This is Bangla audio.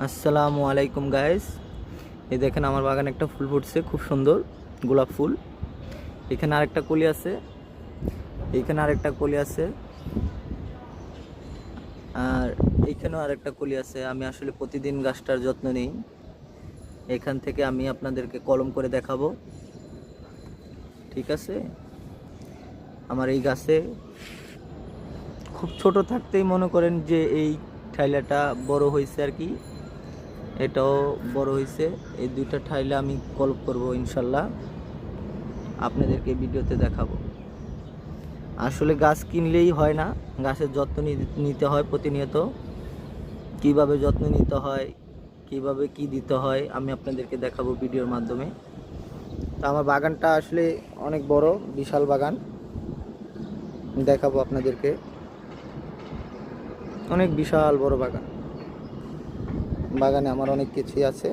আসসালামু আলাইকুম গাইস। এই দেখেন আমার বাগানে একটা ফুল ফুটছে, খুব সুন্দর গোলাপ ফুল। এখানে আরেকটা কলি আছে, এইখানে আরেকটা কলি আছে, আর এইখানেও আরেকটা কলি আছে। আমি আসলে প্রতিদিন গাছটার যত্ন নিই। এখান থেকে আমি আপনাদেরকে কলম করে দেখাবো, ঠিক আছে? আমার এই গাছে খুব ছোট থাকতেই মনে করেন যে এই ঠাইলাটা বড় হয়েছে আর কি, এটাও বড় হয়েছে। এই দুইটা ঠাইলে আমি কলপ করব ইনশাল্লাহ, আপনাদেরকে ভিডিওতে দেখাবো। আসলে গাছ কিনলেই হয় না, গাছের যত্ন নিতে হয় প্রতিনিয়ত। কিভাবে যত্ন নিতে হয়, কিভাবে কি দিতে হয় আমি আপনাদেরকে দেখাবো ভিডিওর মাধ্যমে। তো আমার বাগানটা আসলে অনেক বড়, বিশাল বাগান, দেখাবো আপনাদেরকে। অনেক বিশাল বড় বাগান, বাগানে আমার অনেক কিছুই আছে।